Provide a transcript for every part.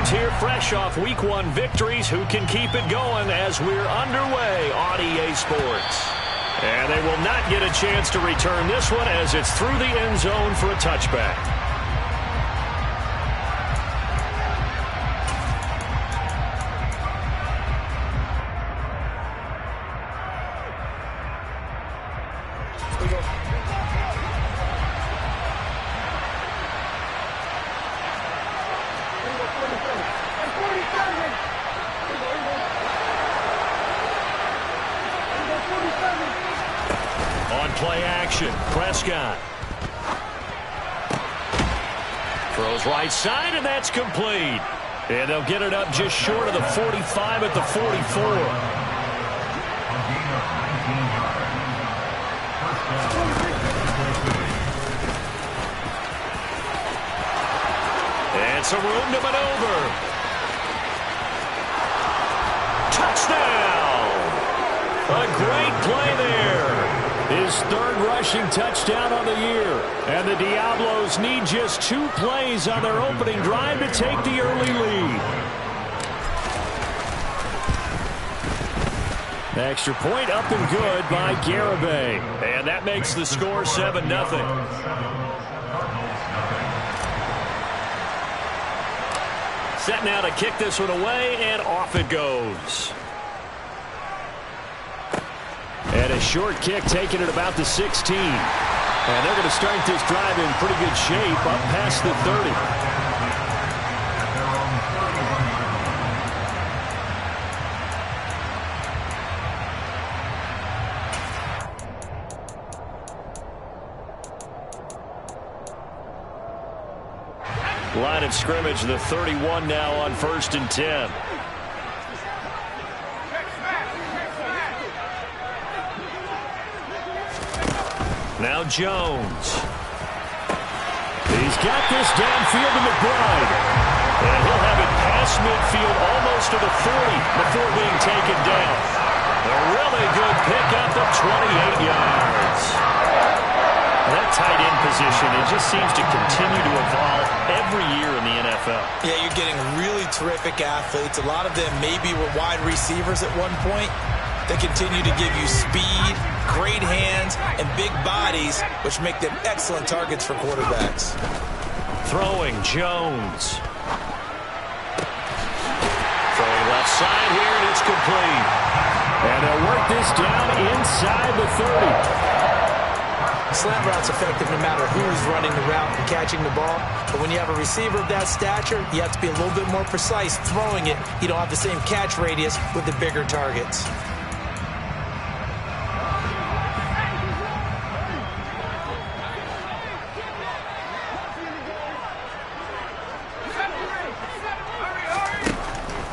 Birds here fresh off Week 1 victories. Who can keep it going as we're underway on EA Sports? And they will not get a chance to return this one as it's through the end zone for a touchback. Play action. Prescott throws right side, and that's complete. And they'll get it up just short of the 45 at the 44. And some room to maneuver. Touchdown! A great play there. His third rushing touchdown on the year. And the Diablos need just 2 plays on their opening drive to take the early lead. Extra point up and good by Garibay. And that makes the score 7-0. Set now to kick this one away, and off it goes. And a short kick taken at about the 16. And they're going to start this drive in pretty good shape up past the 30. Line of scrimmage, the 31 now on 1st and 10. Now Jones. He's got this downfield to McBride. And he'll have it past midfield almost to the 40 before being taken down. A really good pickup of 28 yards. That tight end position, it just seems to continue to evolve every year in the NFL. Yeah, you're getting really terrific athletes. A lot of them maybe were wide receivers at one point. They continue to give you speed, great hands, and big bodies, which make them excellent targets for quarterbacks. Throwing Jones. Throwing left side here, and it's complete. And they'll work this down inside the 30. Slant route's effective no matter who's running the route and catching the ball. But when you have a receiver of that stature, you have to be a little bit more precise throwing it. You don't have the same catch radius with the bigger targets.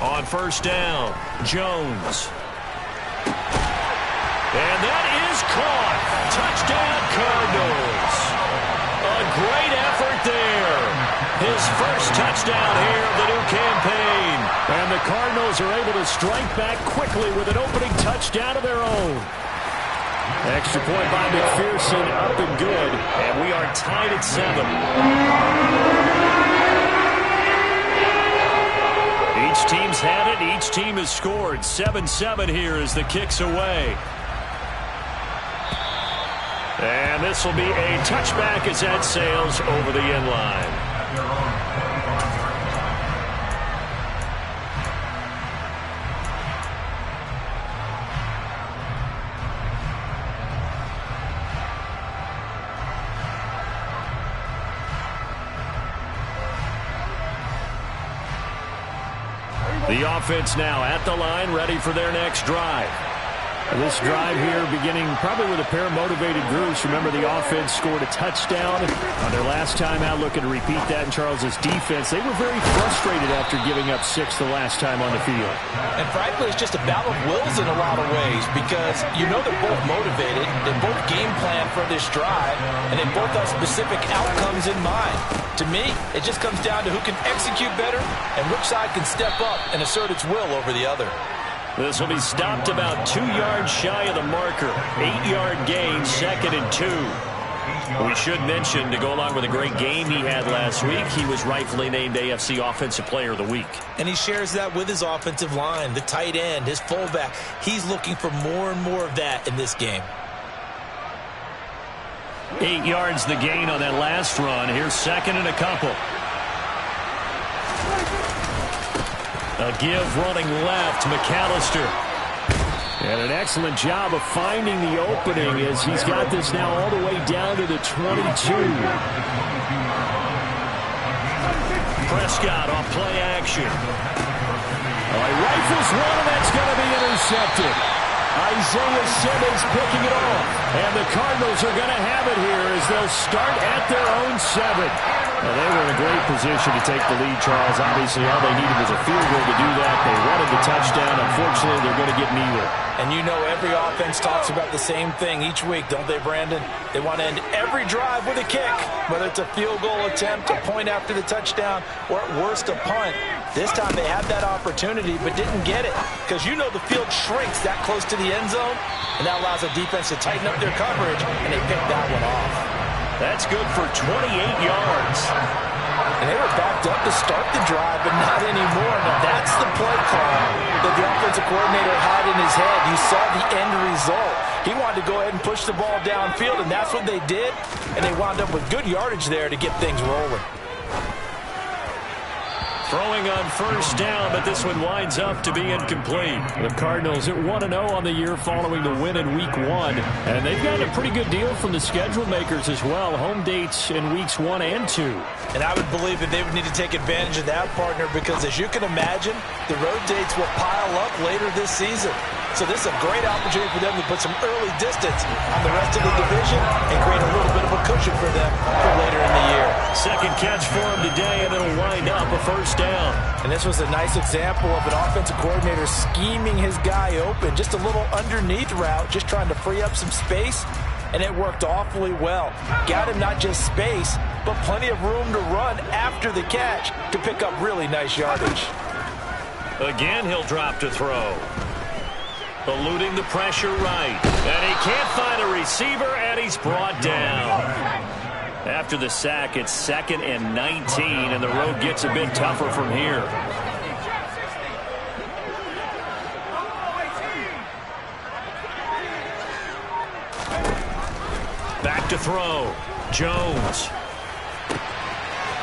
On 1st down, Jones. And that is caught. Touchdown, Cardinals. A great effort there. His first touchdown here of the new campaign. And the Cardinals are able to strike back quickly with an opening touchdown of their own. Extra point by McPherson, up and good. And we are tied at 7. Each team's had it. Each team has scored. 7-7 here as the kick's away. And this will be a touchback as that sails over the end line. The offense now at the line, ready for their next drive. And this drive here beginning probably with a pair of motivated groups. Remember, the offense scored a touchdown on their last time out, looking to repeat that in Charles's defense. They were very frustrated after giving up 6 the last time on the field. And frankly, it's just a battle of wills in a lot of ways because you know they're both motivated, they both game plan for this drive, and they both have specific outcomes in mind. To me, it just comes down to who can execute better and which side can step up and assert its will over the other. This will be stopped about 2 yards shy of the marker. 8-yard gain, 2nd and 2. We should mention, to go along with a great game he had last week, he was rightfully named AFC Offensive Player of the Week. And he shares that with his offensive line, the tight end, his fullback. He's looking for more and more of that in this game. 8 yards the gain on that last run. Here's second and a couple. A give running left, McAllister. And an excellent job of finding the opening as he's got this now all the way down to the 22. Prescott off play action. He rifles one, and that's going to be intercepted. Isaiah Simmons picking it off. And the Cardinals are going to have it here as they'll start at their own 7. Well, they were in a great position to take the lead, Charles. Obviously, all they needed was a field goal to do that. They wanted the touchdown. Unfortunately, they're going to get neither. And you know every offense talks about the same thing each week, don't they, Brandon? They want to end every drive with a kick, whether it's a field goal attempt, a point after the touchdown, or at worst a punt. This time they had that opportunity but didn't get it because you know the field shrinks that close to the end zone, and that allows the defense to tighten up their coverage, and they picked that one off. That's good for 28 yards. And they were backed up to start the drive, but not anymore. Now, that's the play call that the offensive coordinator had in his head. You saw the end result. He wanted to go ahead and push the ball downfield, and that's what they did. And they wound up with good yardage there to get things rolling. Throwing on first down, but this one winds up to be incomplete. The Cardinals at 1-0 on the year following the win in Week 1. And they've gotten a pretty good deal from the schedule makers as well. Home dates in Weeks 1 and 2. And I would believe that they would need to take advantage of that, partner, because as you can imagine, the road dates will pile up later this season. So this is a great opportunity for them to put some early distance on the rest of the division and create a little bit of a cushion for them for later in the year. Second catch for him today, and it'll wind up a first down. And this was a nice example of an offensive coordinator scheming his guy open. Just a little underneath route, just trying to free up some space, and it worked awfully well. Got him not just space, but plenty of room to run after the catch to pick up really nice yardage. Again, he'll drop to throw. Eluding the pressure right. And he can't find a receiver, and he's brought down. After the sack, it's 2nd and 19, and the road gets a bit tougher from here. Back to throw. Jones.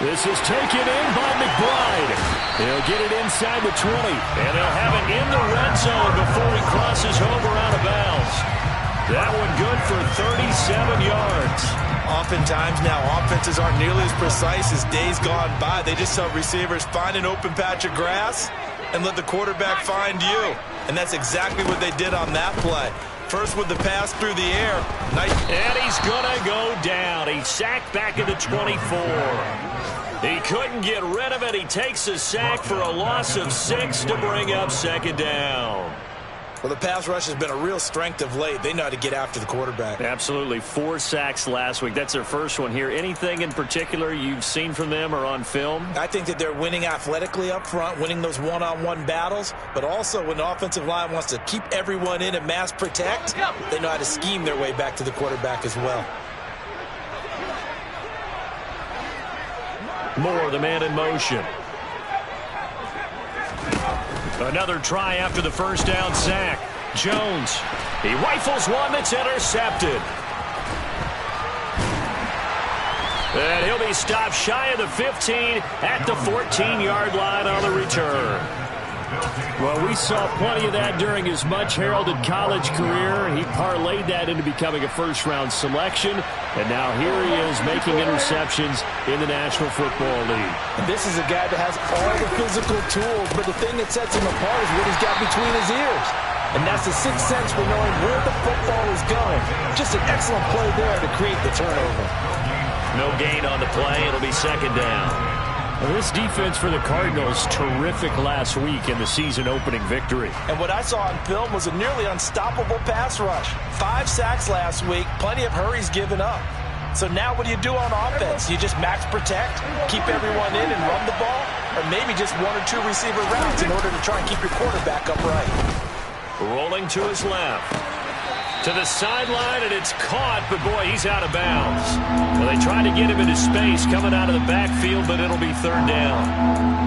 This is taken in by McBride. He'll get it inside the 20, and they'll have it in the red zone before he crosses over out of bounds. That one good for 37 yards. Oftentimes now, offenses aren't nearly as precise as days gone by. They just tell receivers, find an open patch of grass and let the quarterback find you. And that's exactly what they did on that play. First with the pass through the air. Nice. And he's going to go down. He's sacked back at the 24. He couldn't get rid of it. He takes a sack for a loss of 6 to bring up second down. Well, the pass rush has been a real strength of late. They know how to get after the quarterback. Absolutely. 4 sacks last week. That's their first one here. Anything in particular you've seen from them or on film? I think that they're winning athletically up front, winning those one-on-one battles, but also when the offensive line wants to keep everyone in and mass protect, they know how to scheme their way back to the quarterback as well. Moore, the man in motion. Another try after the first down sack. Jones. He rifles one that's intercepted. And he'll be stopped shy of the 15 at the 14-yard line on the return. Well, we saw plenty of that during his much-heralded college career. He parlayed that into becoming a first-round selection. And now here he is making interceptions in the National Football League. And this is a guy that has all the physical tools, but the thing that sets him apart is what he's got between his ears. And that's the sixth sense for knowing where the football is going. Just an excellent play there to create the turnover. No gain on the play. It'll be second down. Well, this defense for the Cardinals, terrific last week in the season-opening victory. And what I saw on film was a nearly unstoppable pass rush. 5 sacks last week, plenty of hurries given up. So now what do you do on offense? You just max protect, keep everyone in and run the ball, or maybe just 1 or 2 receiver routes in order to try and keep your quarterback upright. Rolling to his left. To the sideline, and it's caught, but boy, he's out of bounds. Well, they tried to get him into space coming out of the backfield, but it'll be third down.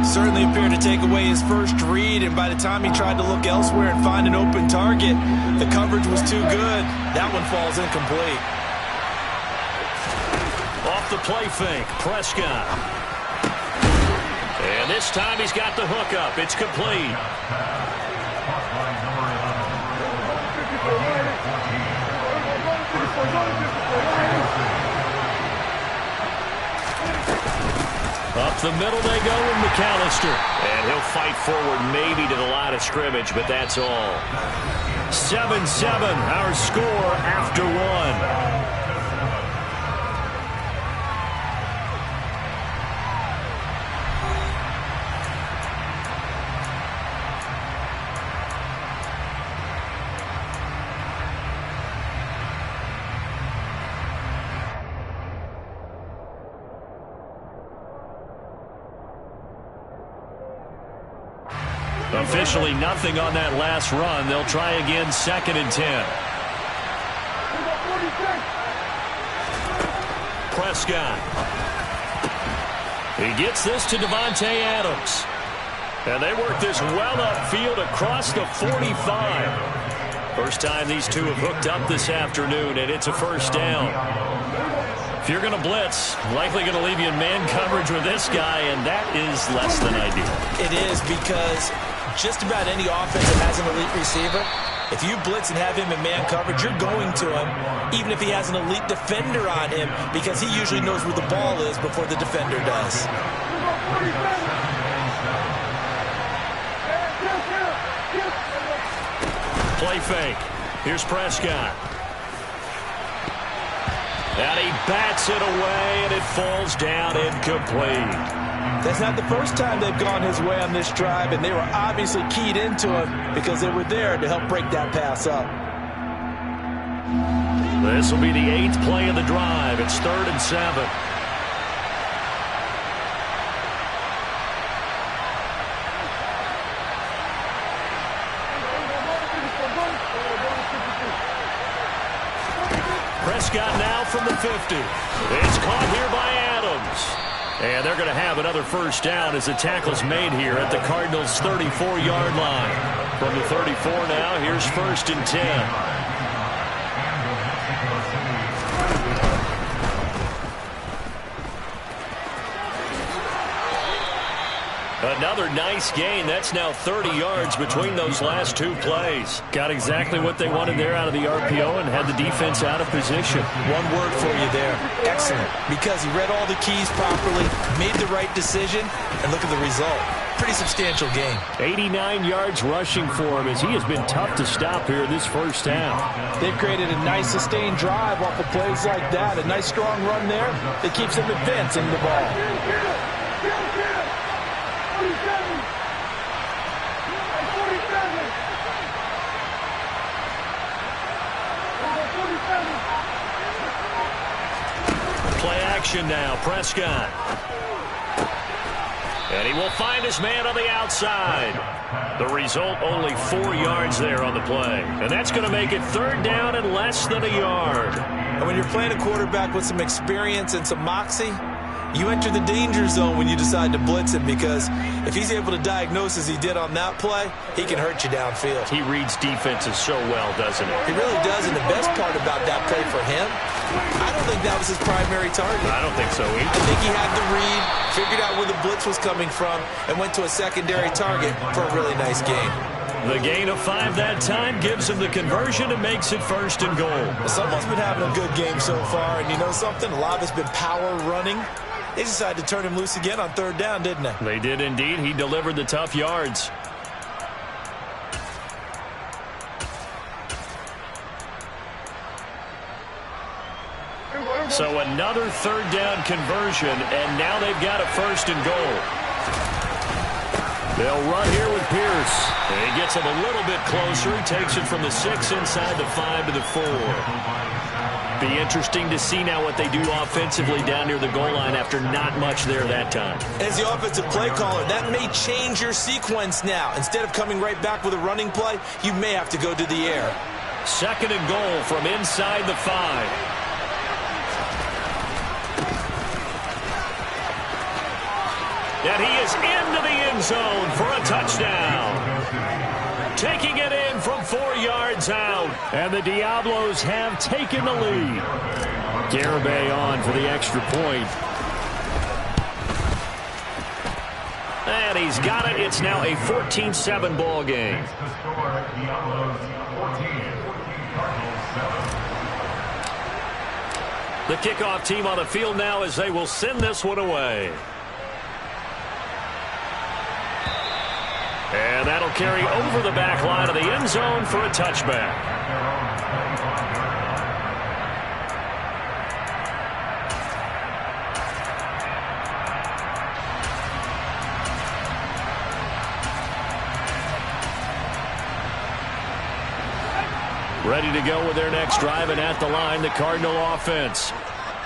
Certainly appeared to take away his first read, and by the time he tried to look elsewhere and find an open target, the coverage was too good. That one falls incomplete. Off the play fake, Prescott. And this time he's got the hook up. It's complete. Up the middle they go with McAllister. And he'll fight forward maybe to the line of scrimmage, but that's all. 7-7, our score after one. Officially nothing on that last run. They'll try again, 2nd and 10. Prescott. He gets this to Devontae Adams. And they work this well upfield across the 45. First time these two have hooked up this afternoon, and it's a first down. If you're going to blitz, likely going to leave you in man coverage with this guy, and that is less than ideal. It is, because just about any offense that has an elite receiver, if you blitz and have him in man coverage, you're going to him, even if he has an elite defender on him, because he usually knows where the ball is before the defender does. Play fake. Here's Prescott. And he bats it away, and it falls down incomplete. That's not the first time they've gone his way on this drive, and they were obviously keyed into him because they were there to help break that pass up. This will be the 8th play of the drive. It's 3rd and 7. Prescott now from the 50. It's caught here by Adams. And they're going to have another first down as the tackle's made here at the Cardinals' 34-yard line. From the 34 now, here's 1st and 10. Another nice gain. That's now 30 yards between those last two plays. Got exactly what they wanted there out of the RPO and had the defense out of position. One word for you there. Excellent. Because he read all the keys properly, made the right decision, and look at the result. Pretty substantial game. 89 yards rushing for him as he has been tough to stop here this first half. They've created a nice sustained drive off of plays like that. A nice strong run there that keeps them advancing the ball. Play action now, Prescott. And he will find his man on the outside. The result, only 4 yards there on the play. And that's going to make it 3rd down and less than a yard. And when you're playing a quarterback with some experience and some moxie, you enter the danger zone when you decide to blitz him, because if he's able to diagnose as he did on that play, he can hurt you downfield. He reads defenses so well, doesn't he? He really does, and the best part about that play for him, I don't think that was his primary target. I don't think so either. I think he had the read, figured out where the blitz was coming from, and went to a secondary target for a really nice gain. The gain of 5 that time gives him the conversion and makes it 1st and goal. Well, someone's been having a good game so far, and you know something? A lot of it's been power running. They decided to turn him loose again on 3rd down, didn't they? They did indeed. He delivered the tough yards. So another 3rd down conversion, and now they've got a 1st and goal. They'll run here with Pierce. And he gets him a little bit closer. He takes it from the 6 inside the 5 to the 4. Be interesting to see now what they do offensively down near the goal line after not much there that time. As the offensive play caller, that may change your sequence now. Instead of coming right back with a running play, you may have to go to the air. Second and goal from inside the 5. And he is into the end zone for a touchdown. Taking it in from 4 yards out. And the Diablos have taken the lead. Garibay on for the extra point. And he's got it. It's now a 14-7 ball game. The kickoff team on the field now as they will send this one away. And that'll carry over the back line of the end zone for a touchback. Ready to go with their next drive, and at the line, the Cardinal offense.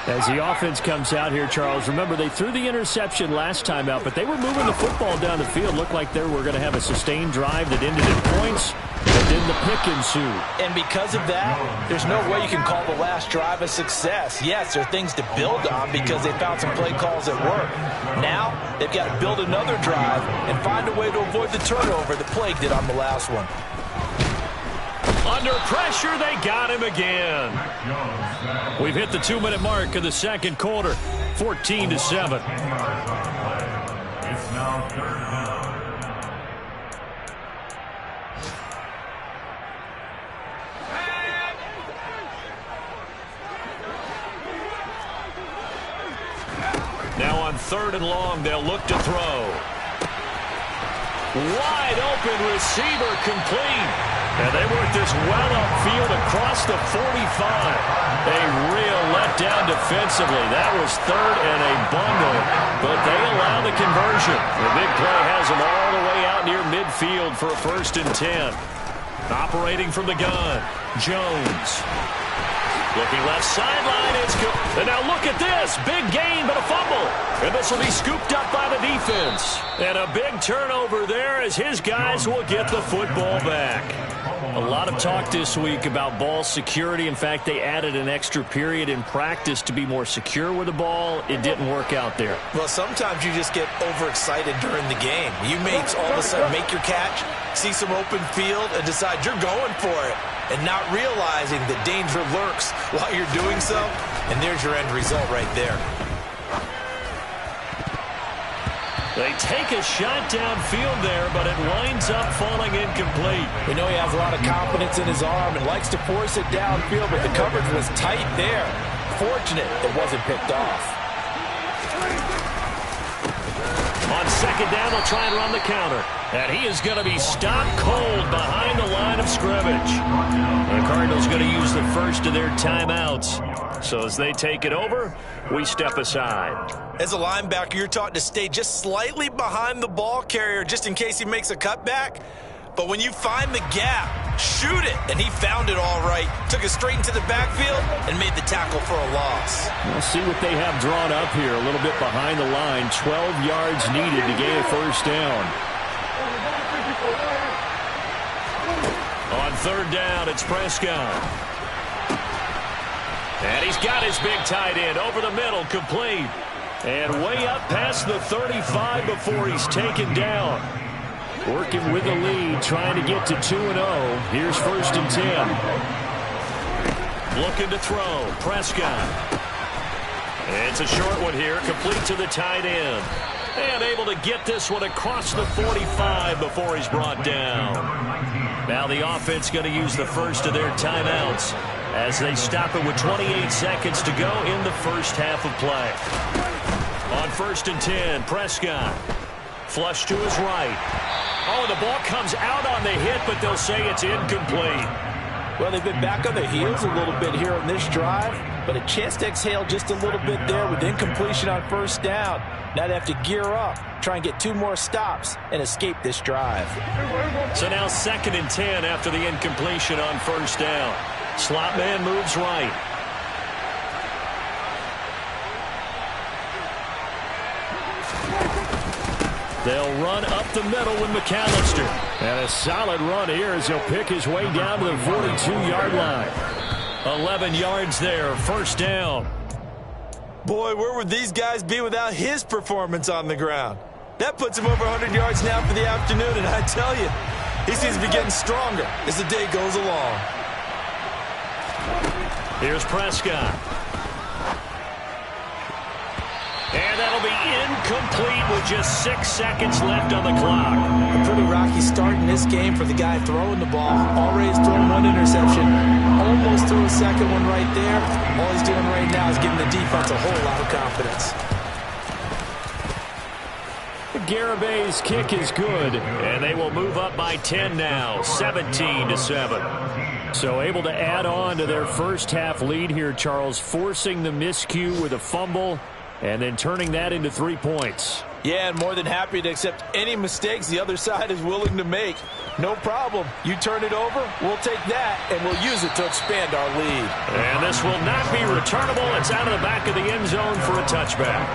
As the offense comes out here, Charles, remember they threw the interception last time out, but they were moving the football down the field. Looked like they were going to have a sustained drive that ended in points, but then the pick ensued. And because of that, there's no way you can call the last drive a success. Yes, there are things to build on because they found some play calls that work. Now, they've got to build another drive and find a way to avoid the turnover that plagued it on the last one. Under pressure, they got him again. We've hit the 2-minute mark of the second quarter, 14-7. It's now third down. Now on 3rd and long, they'll look to throw. Wide open receiver complete. And they work this well upfield across the 45. A real letdown defensively. That was 3rd and a bundle, but they allow the conversion. The big play has them all the way out near midfield for a 1st and 10. Operating from the gun, Jones. Looking left sideline, it's good. And now look at this. Big gain, but a fumble. And this will be scooped up by the defense. And a big turnover there as his guys will get the football back. A lot of talk this week about ball security. In fact, they added an extra period in practice to be more secure with the ball. It didn't work out there. Well, sometimes you just get overexcited during the game. You may all of a sudden make your catch, see some open field, and decide you're going for it, and not realizing that danger lurks while you're doing so. And there's your end result right there. They take a shot downfield there, but it winds up falling incomplete. We know he has a lot of confidence in his arm and likes to force it downfield, but the coverage was tight there. Fortunate it wasn't picked off. On 2nd down, they'll try and run the counter. And he is going to be stopped cold behind the line of scrimmage. The Cardinals going to use the first of their timeouts. So as they take it over, we step aside. As a linebacker, you're taught to stay just slightly behind the ball carrier just in case he makes a cutback. But when you find the gap, shoot it. And he found it all right. Took it straight into the backfield and made the tackle for a loss. We'll see what they have drawn up here. A little bit behind the line. 12 yards needed to gain a 1st down. On 3rd down, it's Prescott. And he's got his big tight end over the middle, complete. And way up past the 35 before he's taken down. Working with the lead, trying to get to 2-0. Here's 1st and 10. Looking to throw, Prescott. It's a short one here, complete to the tight end. And able to get this one across the 45 before he's brought down. Now the offense going to use the first of their timeouts as they stop it with 28 seconds to go in the first half of play. On 1st and 10, Prescott. Flush to his right. Oh, the ball comes out on the hit, but they'll say it's incomplete. Well, they've been back on their heels a little bit here on this drive, but a chance to exhale just a little bit there with incompletion on 1st down. Now they have to gear up, try and get 2 more stops, and escape this drive. So now 2nd and 10 after the incompletion on 1st down. Slot man moves right. They'll run up the middle with McAllister. And a solid run here as he'll pick his way down to the 42-yard line. 11 yards there, first down. Boy, where would these guys be without his performance on the ground? That puts him over 100 yards now for the afternoon, and I tell you, he seems to be getting stronger as the day goes along. Here's Prescott. And that'll be incomplete with just 6 seconds left on the clock. A pretty rocky start in this game for the guy throwing the ball. Already has thrown one interception. Almost threw a second one right there. All he's doing right now is giving the defense a whole lot of confidence. Garabay's kick is good, and they will move up by 10 now, 17-7. So able to add on to their first half lead here, Charles, forcing the miscue with a fumble and then turning that into 3 points. Yeah, and more than happy to accept any mistakes the other side is willing to make. No problem. You turn it over, we'll take that, and we'll use it to expand our lead. And this will not be returnable. It's out of the back of the end zone for a touchback.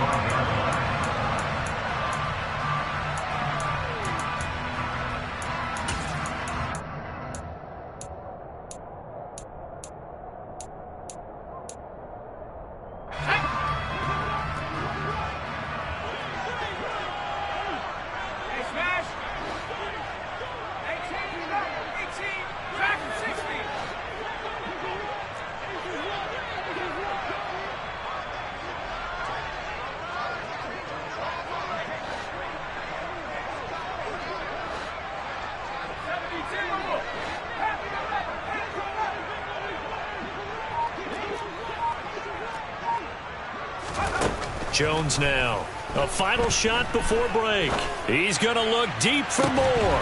Jones now. A final shot before break. He's going to look deep for more.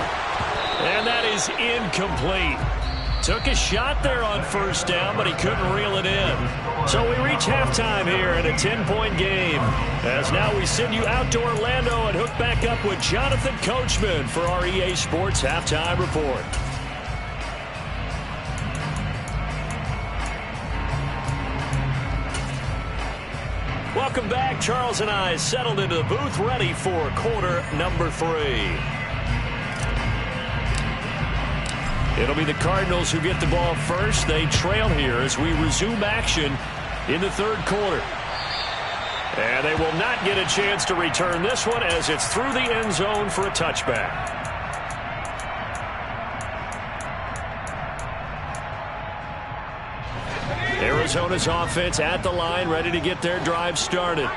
And that is incomplete. Took a shot there on first down, but he couldn't reel it in. So we reach halftime here in a 10-point game. As now we send you out to Orlando and hook back up with Jonathan Coachman for our EA Sports Halftime Report. Welcome back. Charles and I settled into the booth, ready for quarter number 3. It'll be the Cardinals who get the ball first. They trail here as we resume action in the third quarter. And they will not get a chance to return this one as it's through the end zone for a touchback. Arizona's offense at the line, ready to get their drive started.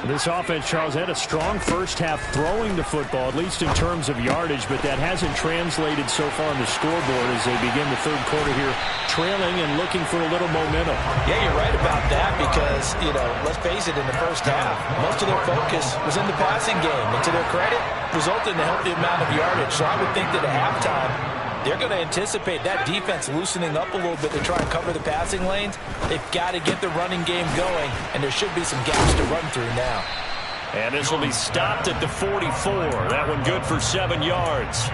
This offense, Charles, had a strong first half throwing the football, at least in terms of yardage, but that hasn't translated so far on the scoreboard as they begin the third quarter here, trailing and looking for a little momentum. Yeah, you're right about that because, let's face it, in the first half, most of their focus was in the passing game. And to their credit, resulted in a healthy amount of yardage. So I would think that at halftime, they're going to anticipate that defense loosening up a little bit to try and cover the passing lanes. They've got to get the running game going, and there should be some gaps to run through now. And this will be stopped at the 44. That one good for 7 yards.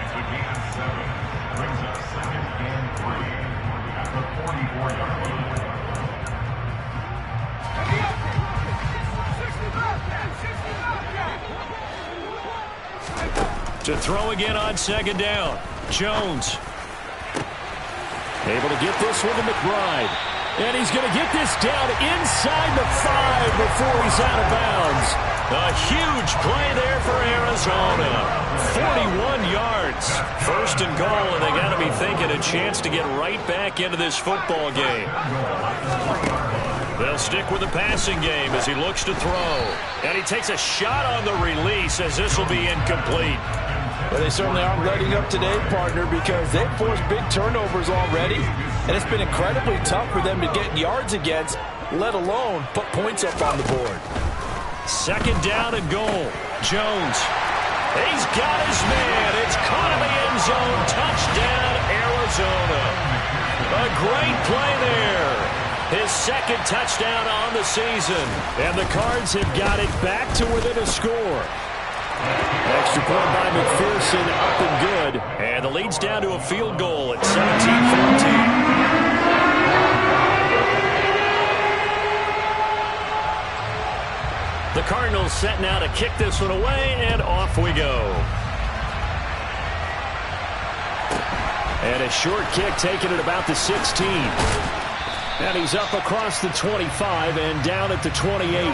To throw again on second down. Jones. Able to get this one to McBride. And he's going to get this down inside the 5 before he's out of bounds. A huge play there for Arizona. 41 yards. First and goal, and they got to be thinking a chance to get right back into this football game. They'll stick with the passing game as he looks to throw. And he takes a shot on the release as this will be incomplete. Well, they certainly aren't letting up today, partner, because they've forced big turnovers already. And it's been incredibly tough for them to get yards against, let alone put points up on the board. Second down and goal. Jones. He's got his man. It's caught in the end zone. Touchdown, Arizona. A great play there. His second touchdown on the season. And the Cards have got it back to within a score. Extra point by McPherson, up and good. And the lead's down to a field goal at 17-14. The Cardinals set now to kick this one away, and off we go. And a short kick taken at about the 16. And he's up across the 25 and down at the 28.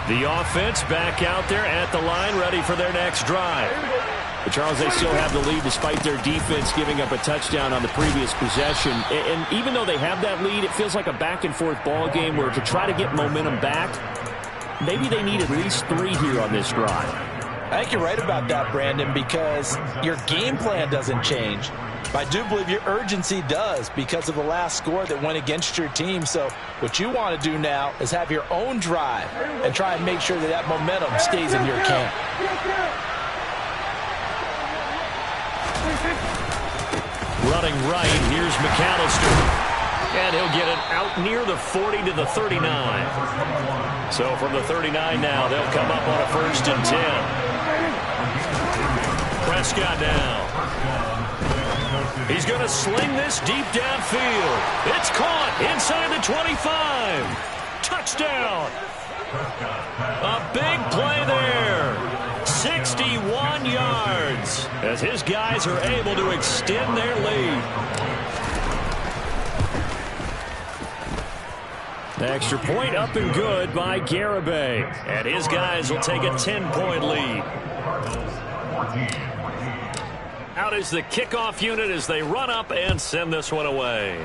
The offense back out there at the line, ready for their next drive. But Charles, they still have the lead despite their defense giving up a touchdown on the previous possession. And even though they have that lead, it feels like a back-and-forth ball game where to try to get momentum back, maybe they need at least 3 here on this drive. I think you're right about that, Brandon, because your game plan doesn't change. But I do believe your urgency does because of the last score that went against your team. So what you want to do now is have your own drive and try and make sure that that momentum stays in your camp. Running right, here's McAllister. And he'll get it out near the 40 to the 39. So from the 39 now, they'll come up on a 1st and 10. Prescott now. He's going to sling this deep downfield. It's caught inside the 25. Touchdown. A big play there. 61 yards as his guys are able to extend their lead. The extra point up and good by Garibay. And his guys will take a 10-point lead. Out is the kickoff unit as they run up and send this one away.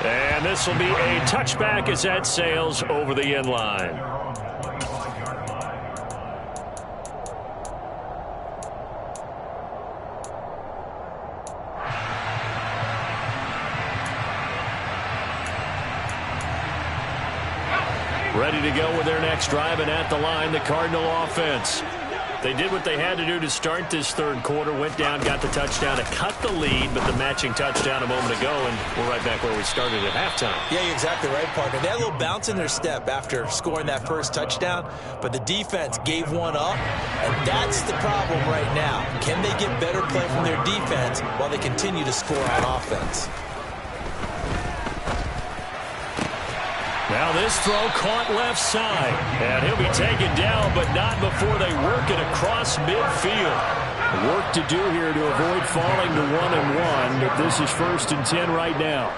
And this will be a touchback as that sails over the end line. Ready to go with their next drive, and at the line, the Cardinal offense. They did what they had to do to start this 3rd quarter, went down, got the touchdown to cut the lead, but the matching touchdown a moment ago, and we're right back where we started at halftime. Yeah, you're exactly right, partner. They had a little bounce in their step after scoring that first touchdown, but the defense gave one up, and that's the problem right now. Can they get better play from their defense while they continue to score on offense? Now this throw caught left side. And he'll be taken down, but not before they work it across midfield. Work to do here to avoid falling to 1-1, but this is 1st and 10 right now.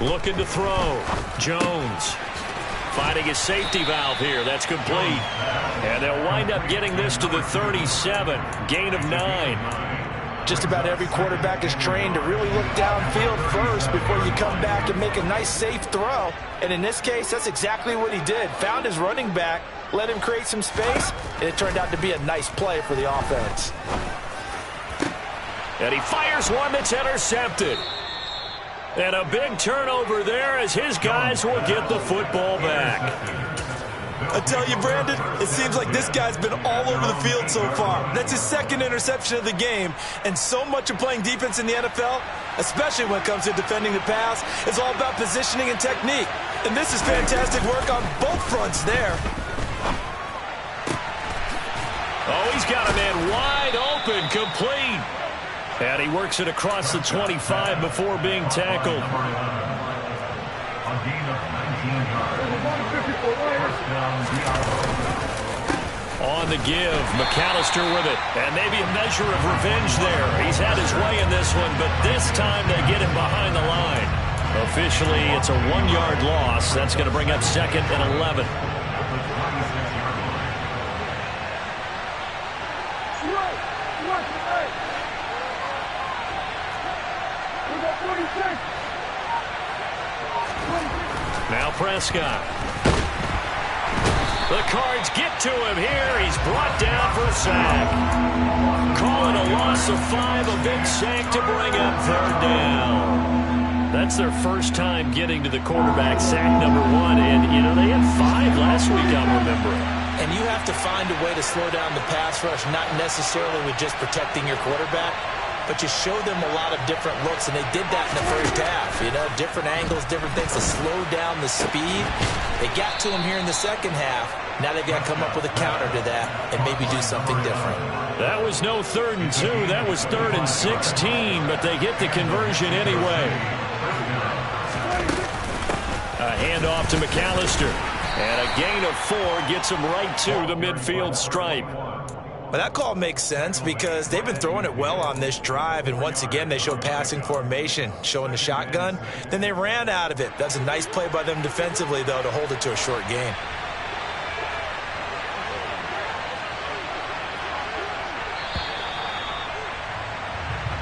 Looking to throw. Jones finding his safety valve here. That's complete. And they'll wind up getting this to the 37. Gain of 9. Just about every quarterback is trained to really look downfield first before you come back and make a nice, safe throw. And in this case, that's exactly what he did. Found his running back, let him create some space, and it turned out to be a nice play for the offense. And he fires one that's intercepted. And a big turnover there as his guys will get the football back. I tell you, Brandon, it seems like this guy's been all over the field so far. That's his 2nd interception of the game. And so much of playing defense in the NFL, especially when it comes to defending the pass, is all about positioning and technique. And this is fantastic work on both fronts there. Oh, he's got a man wide open, complete. And he works it across the 25 before being tackled. On the give, McAllister with it. And maybe a measure of revenge there. He's had his way in this one, but this time they get him behind the line. Officially, it's a 1-yard loss. That's going to bring up 2nd and 11. Now Prescott. The Cards get to him here. He's brought down for a sack. Calling a loss of 5, a big sack to bring up 3rd down. That's their first time getting to the quarterback, sack number 1. And, you know, they had 5 last week, I'm remembering. And you have to find a way to slow down the pass rush, not necessarily with just protecting your quarterback. but you show them a lot of different looks, and they did that in the first half. You know, different angles, different things to slow down the speed. They got to him here in the second half. Now they've got to come up with a counter to that and maybe do something different. That was no 3rd and 2. That was 3rd and 16, but they get the conversion anyway. A handoff to McAllister. And a gain of 4 gets him right to the midfield stripe. Well, that call makes sense because they've been throwing it well on this drive, and once again they showed passing formation, showing the shotgun. Then they ran out of it. That's a nice play by them defensively, though, to hold it to a short gain.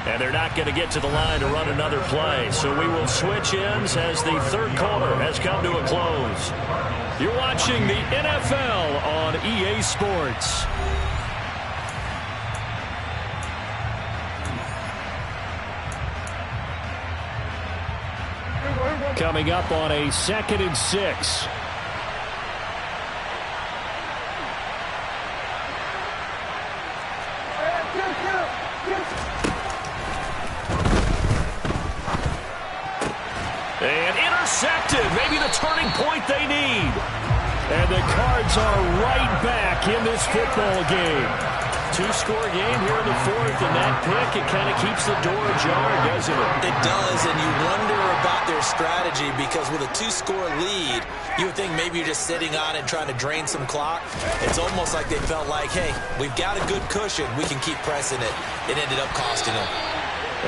And they're not going to get to the line to run another play. So we will switch ends as the 3rd quarter has come to a close. You're watching the NFL on EA Sports. Coming up on a 2nd and 6. And intercepted. Maybe the turning point they need. And the Cards are right back in this football game. 2-score game here in the 4th, and that pick, it kind of keeps the door ajar, doesn't it? It does, and you wonder about their strategy because with a 2-score lead, you would think maybe you're just sitting on it and trying to drain some clock. It's almost like they felt like, hey, we've got a good cushion. We can keep pressing it. It ended up costing them.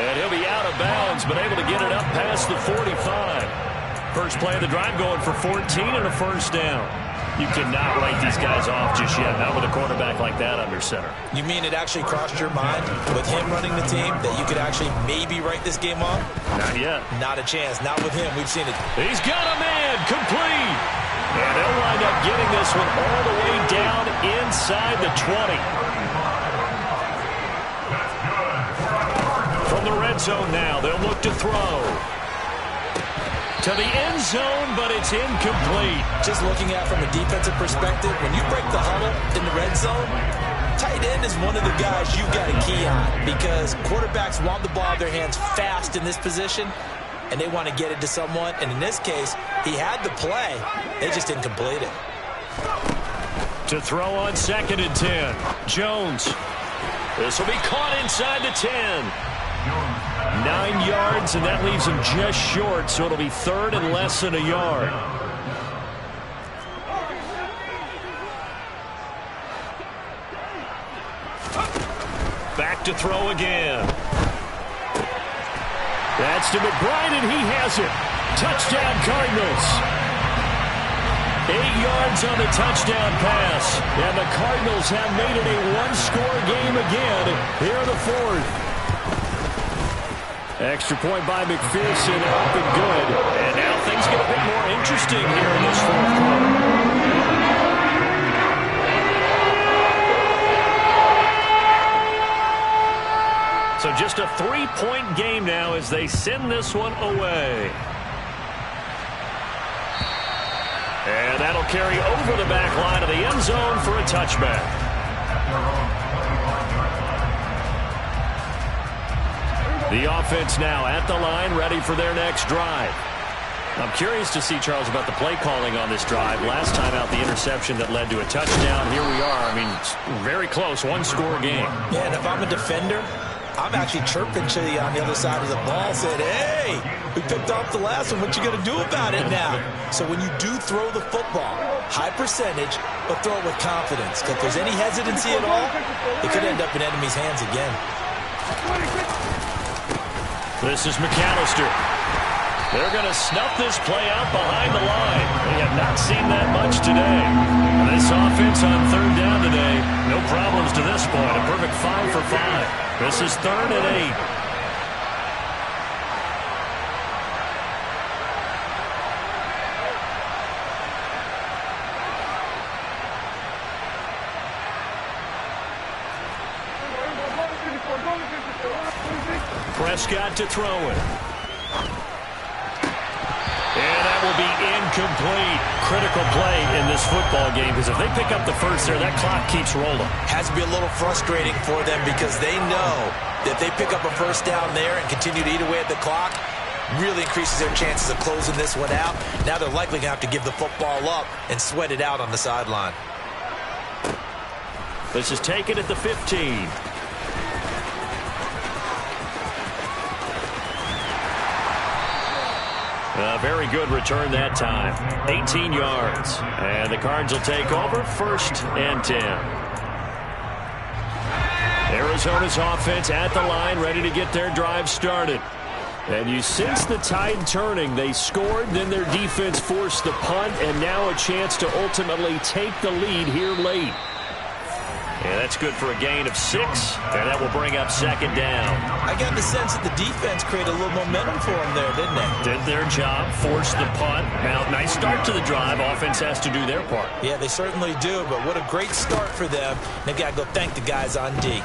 And he'll be out of bounds, but able to get it up past the 45. First play of the drive going for 14 and a first down. You cannot write these guys off just yet, not with a quarterback like that under center. You mean it actually crossed your mind with him running the team that you could actually maybe write this game off? Not yet. Not a chance. Not with him. We've seen it. He's got a man. Complete. And they'll wind up getting this one all the way down inside the 20. From the red zone now, they'll look to throw. To the end zone, but it's incomplete. Just looking at it from a defensive perspective, when you break the huddle in the red zone, tight end is one of the guys you've got to key on because quarterbacks want the ball in their hands fast in this position, and they want to get it to someone. And in this case, he had the play. They just didn't complete it. To throw on 2nd and 10. Jones. This will be caught inside the 10. 9 yards, and that leaves him just short, so it'll be 3rd and less than a yard. Back to throw again. That's to McBride, and he has it. Touchdown, Cardinals. 8 yards on the touchdown pass, and the Cardinals have made it a 1-score game again here in the 4th. Extra point by McPherson, up and good. And now things get a bit more interesting here in this 4th quarter. So just a 3-point game now as they send this one away. And that'll carry over the back line of the end zone for a touchback. The offense now at the line, ready for their next drive. I'm curious to see, Charles, about the play calling on this drive. Last time out, the interception that led to a touchdown. Here we are. I mean, very close, 1-score game. Yeah, and if I'm a defender, I'm actually chirping to you on the other side of the ball, saying, hey, we picked off the last one. What you going to do about it now? So when you do throw the football, high percentage, but throw it with confidence. Because if there's any hesitancy at all, it could end up in enemy's hands again. This is McAllister. They're going to snuff this play out behind the line. We have not seen that much today. This offense on 3rd down today, no problems to this point. A perfect 5 for 5. This is 3rd and 8. Prescott to throw it. And that will be incomplete. Critical play in this football game, because if they pick up the first there, that clock keeps rolling. Has to be a little frustrating for them because they know that if they pick up a first down there and continue to eat away at the clock, really increases their chances of closing this one out. Now they're likely going to have to give the football up and sweat it out on the sideline. This is taken at the 15. A very good return that time. 18 yards. And the Cards will take over 1st and 10. Arizona's offense at the line, ready to get their drive started. And you sense the tide turning. They scored, then their defense forced the punt, and now a chance to ultimately take the lead here late. And that's good for a gain of 6, and that will bring up 2nd down. I got the sense that the defense created a little momentum for them there, didn't they? Did their job, forced the punt. Now, nice start to the drive. Offense has to do their part. Yeah, they certainly do, but what a great start for them. They've got to go thank the guys on D.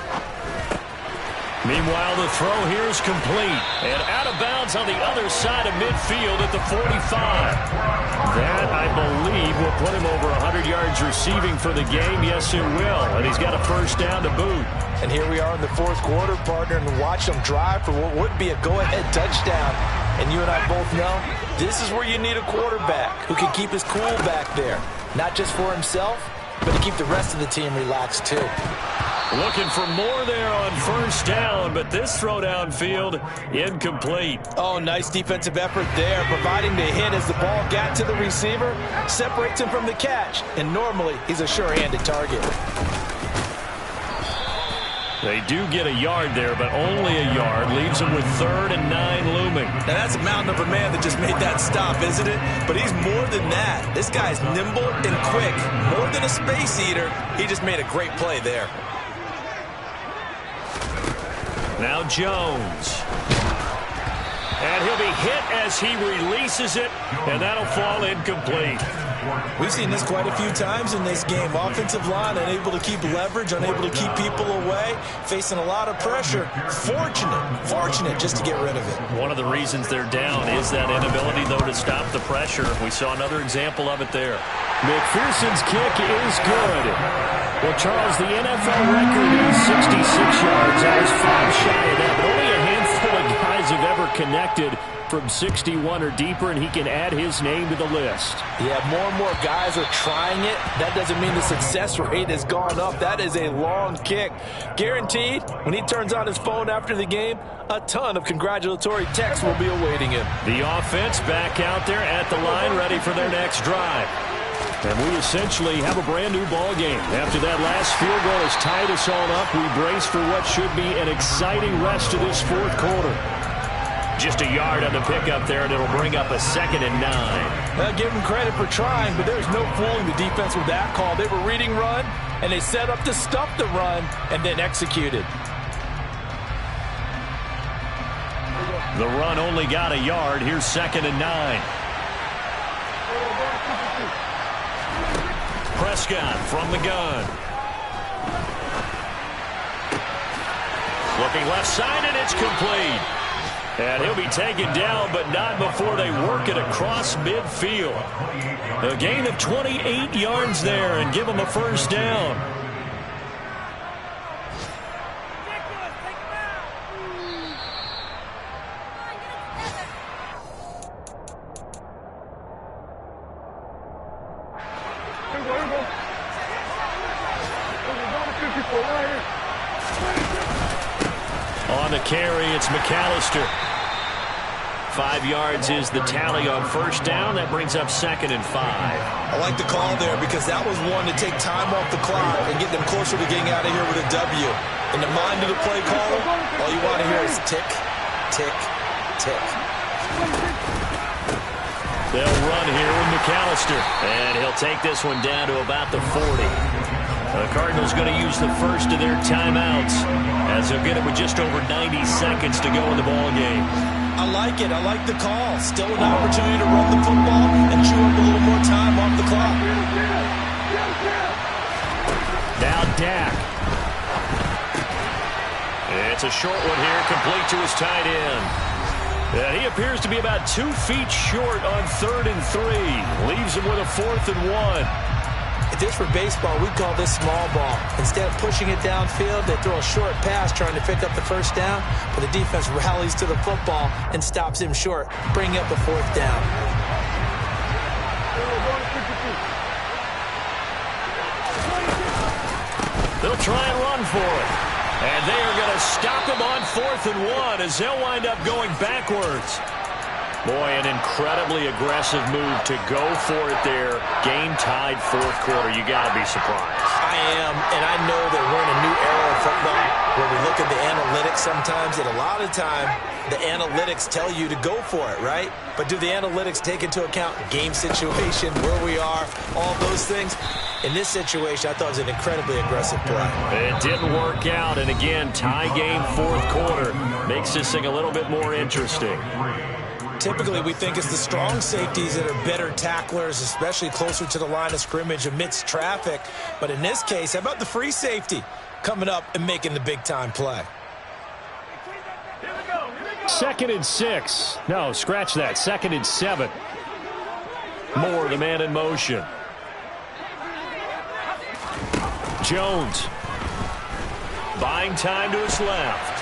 Meanwhile, the throw here is complete. And out of bounds on the other side of midfield at the 45. That, I believe, will put him over 100 yards receiving for the game. Yes, it will. And he's got a first down to boot. And here we are in the 4th quarter, partner, and watch them drive for what would be a go-ahead touchdown. And you and I both know this is where you need a quarterback who can keep his cool back there. Not just for himself, but to keep the rest of the team relaxed, too. Looking for more there on first down, but this throw downfield incomplete. Oh, nice defensive effort there, providing the hit as the ball got to the receiver, separates him from the catch, and normally he's a sure-handed target. They do get a yard there, but only a yard. Leaves them with 3rd and 9 looming. Now that's a mountain of a man that just made that stop, isn't it? But he's more than that. This guy's nimble and quick. More than a space eater. He just made a great play there. Now Jones. And he'll be hit as he releases it, and that'll fall incomplete. We've seen this quite a few times in this game. Offensive line unable to keep leverage, unable to keep people away, facing a lot of pressure. Fortunate just to get rid of it. One of the reasons they're down is that inability, though, to stop the pressure. We saw another example of it there. McPherson's kick is good. Well, Charles, the NFL record is 66 yards. That was 5 shy of that, but only a handful of guys have ever connected from 61 or deeper, and he can add his name to the list. Yeah, more and more guys are trying it. That doesn't mean the success rate has gone up. That is a long kick. Guaranteed, when he turns on his phone after the game, a ton of congratulatory texts will be awaiting him. The offense back out there at the line, ready for their next drive. And we essentially have a brand-new ball game. After that last field goal has tied us all up, we brace for what should be an exciting rest of this 4th quarter. Just a yard on the pickup there, and it'll bring up a 2nd and 9. Well, give them credit for trying, but there's no fooling the defense with that call. They were reading run, and they set up to stop the run, and then executed. The run only got a yard. Here's 2nd and 9. Prescott from the gun. Looking left side, and it's complete. And he'll be taken down, but not before they work it across midfield. A gain of 28 yards there and give him a first down. On the carry, it's McAllister. 5 yards is the tally on first down. That brings up 2nd and 5. I like the call there because that was one to take time off the clock and get them closer to getting out of here with a W. In the mind of the play caller, all you want to hear is tick, tick, tick. They'll run here with McAllister, and he'll take this one down to about the 40. The Cardinals going to use the first of their timeouts as they'll get it with just over 90 seconds to go in the ball game. I like it. I like the call. Still an opportunity to run the football and chew up a little more time off the clock. Now Dak. It's a short one here, complete to his tight end. And he appears to be about 2 feet short on 3rd and 3. Leaves him with a 4th and 1. If this were baseball, we'd call this small ball. Instead of pushing it downfield, they throw a short pass trying to pick up the first down, but the defense rallies to the football and stops him short, bringing up the 4th down. They'll try and run for it. And they are going to stop him on 4th and 1 as they'll wind up going backwards. Boy, an incredibly aggressive move to go for it there. Game tied 4th quarter. You got to be surprised. I am, and I know that we're in a new era of football where we look at the analytics sometimes, and a lot of time the analytics tell you to go for it, right? But do the analytics take into account game situation, where we are, all those things? In this situation, I thought it was an incredibly aggressive play. It didn't work out, and again, tie game 4th quarter. Makes this thing a little bit more interesting. Typically, we think it's the strong safeties that are better tacklers, especially closer to the line of scrimmage amidst traffic. But in this case, how about the free safety coming up and making the big-time play? 2nd and 6. No, scratch that. 2nd and 7. Moore, the man in motion. Jones. Buying time to his left.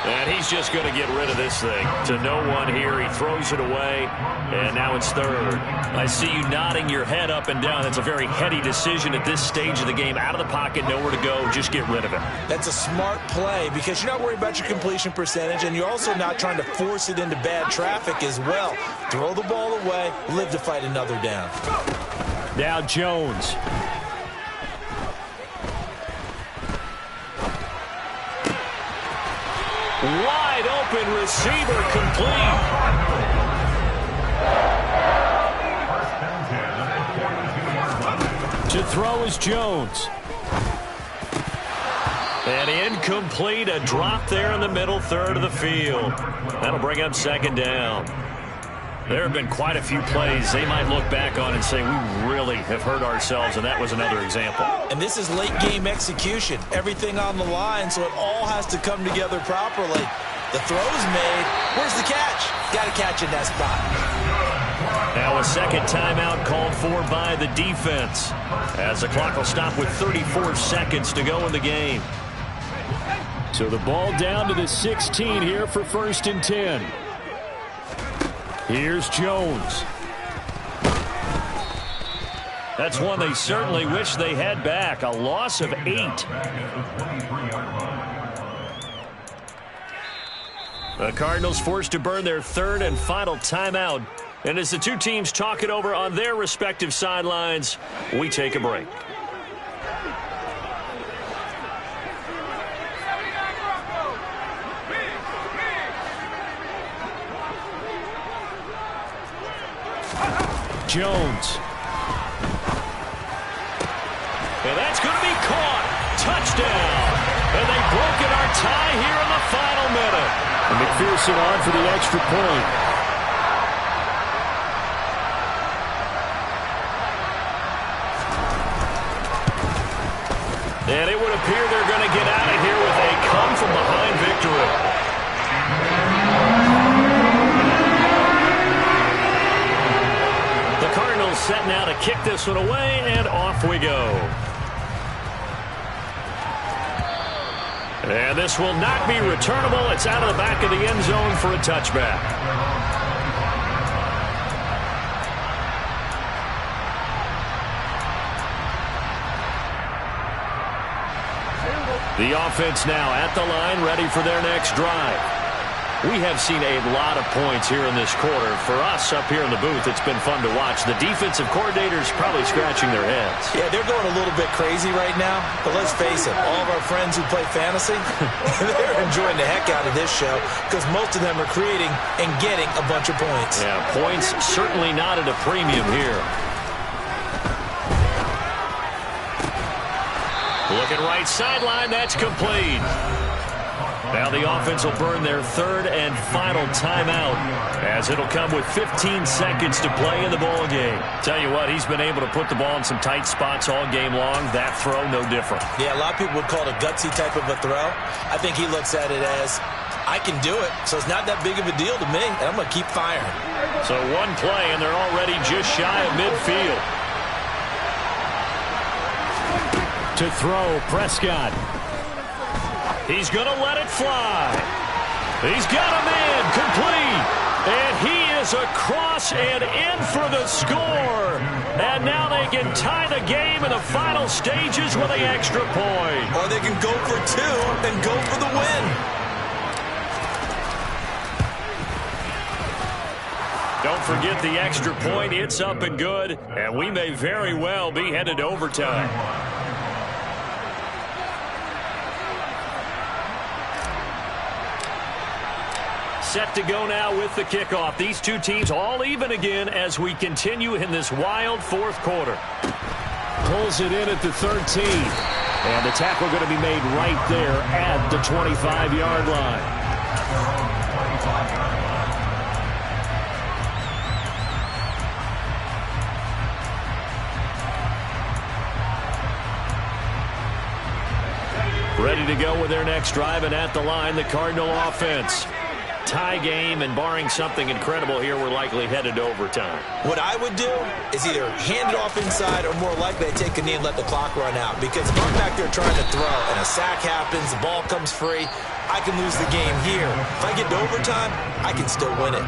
And he's just going to get rid of this thing. To no one here. He throws it away. And now it's 3rd. I see you nodding your head up and down. That's a very heady decision at this stage of the game. Out of the pocket, nowhere to go. Just get rid of it. That's a smart play because you're not worried about your completion percentage, and you're also not trying to force it into bad traffic as well. Throw the ball away. Live to fight another down. Now Jones. Wide open receiver complete. To throw is Jones. And incomplete. A drop there in the middle 3rd of the field. That'll bring up 2nd down. There have been quite a few plays they might look back on and say, we really have hurt ourselves, and that was another example. And this is late game execution. Everything on the line, so it all has to come together properly. The throw's made. Where's the catch? Got to catch in that spot. Now a 2nd timeout called for by the defense, as the clock will stop with 34 seconds to go in the game. So the ball down to the 16 here for 1st and 10. Here's Jones. That's one they certainly wish they had back. A loss of 8. The Cardinals forced to burn their 3rd and final timeout. And as the two teams talk it over on their respective sidelines, we take a break. Jones. And that's going to be caught. Touchdown. And they've broken our tie here in the final minute. And McPherson on for the extra point. And it would appear they're going to get out of here with a come-from-behind victory. The Cardinals set now to kick this one away, and off we go. And this will not be returnable. It's out of the back of the end zone for a touchback. The offense now at the line, ready for their next drive. We have seen a lot of points here in this quarter. For us up here in the booth, it's been fun to watch. The defensive coordinators probably scratching their heads. Yeah, they're going a little bit crazy right now. But let's face it, all of our friends who play fantasy, they're enjoying the heck out of this show because most of them are creating and getting a bunch of points. Yeah, points certainly not at a premium here. Looking right sideline, that's complete. Now the offense will burn their 3rd and final timeout as it'll come with 15 seconds to play in the ball game. Tell you what, he's been able to put the ball in some tight spots all game long. That throw, no different. Yeah, a lot of people would call it a gutsy type of a throw. I think he looks at it as, I can do it, so it's not that big of a deal to me, and I'm going to keep firing. So one play, and they're already just shy of midfield. To throw, Prescott. He's going to let it fly. He's got a man complete. And he is across and in for the score. And now they can tie the game in the final stages with an extra point. Or they can go for two and go for the win. Don't forget the extra point. It's up and good. And we may very well be headed to overtime. Set to go now with the kickoff. These two teams all even again as we continue in this wild fourth quarter. Pulls it in at the 13. And the tackle going to be made right there at the 25-yard line. Ready to go with their next drive, and at the line, the Cardinal offense. Tie game, and barring something incredible here, we're likely headed to overtime. What I would do is either hand it off inside or more likely I take a knee and let the clock run out. Because if I'm back there trying to throw and a sack happens, the ball comes free, I can lose the game here. If I get to overtime, I can still win it.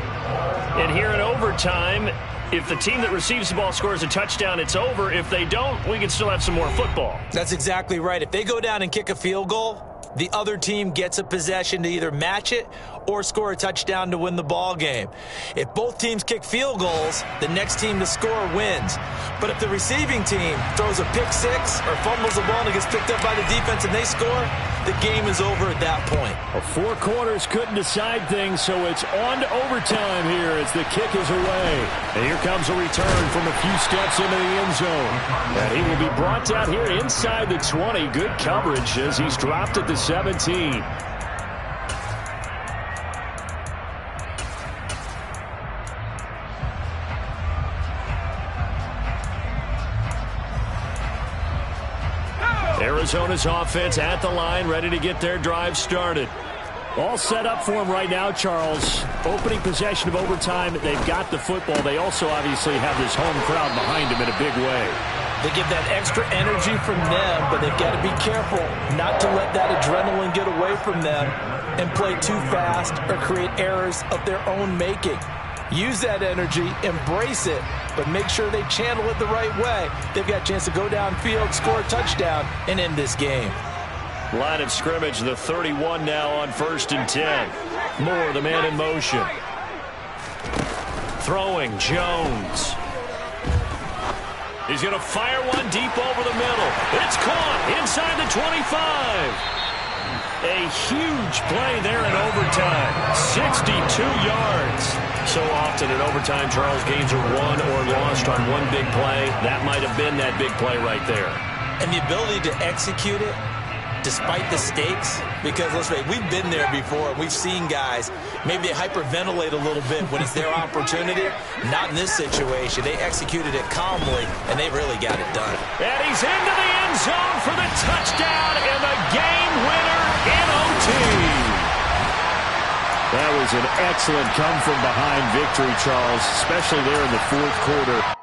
And here in overtime, if the team that receives the ball scores a touchdown, it's over. If they don't, we can still have some more football. That's exactly right. If they go down and kick a field goal, the other team gets a possession to either match it or score a touchdown to win the ball game. If both teams kick field goals, the next team to score wins. But if the receiving team throws a pick six or fumbles the ball and it gets picked up by the defense and they score, the game is over at that point. Well, 4 quarters couldn't decide things, so it's on to overtime here as the kick is away. And here comes a return from a few steps into the end zone. And he will be brought down here inside the 20. Good coverage as he's dropped at the 17. Arizona's offense at the line, ready to get their drive started. All set up for them right now, Charles. Opening possession of overtime. They've got the football. They also obviously have this home crowd behind them in a big way. They get that extra energy from them, but they've got to be careful not to let that adrenaline get away from them and play too fast or create errors of their own making. Use that energy, embrace it, but make sure they channel it the right way. They've got a chance to go downfield, score a touchdown, and end this game. Line of scrimmage, the 31 now on 1st and 10. Moore, the man in motion. Throwing, Jones. He's going to fire one deep over the middle. It's caught inside the 25. A huge play there in overtime. 62 yards. So often in overtime, Charles, games are won or lost on one big play. That might have been that big play right there. And the ability to execute it despite the stakes, because let's face it, we've been there before. We've seen guys, maybe they hyperventilate a little bit when it's their opportunity. Not in this situation. They executed it calmly, and they really got it done. And he's into the end zone for the touchdown and the game winner in OT. That was an excellent come-from-behind victory, Charles, especially there in the fourth quarter.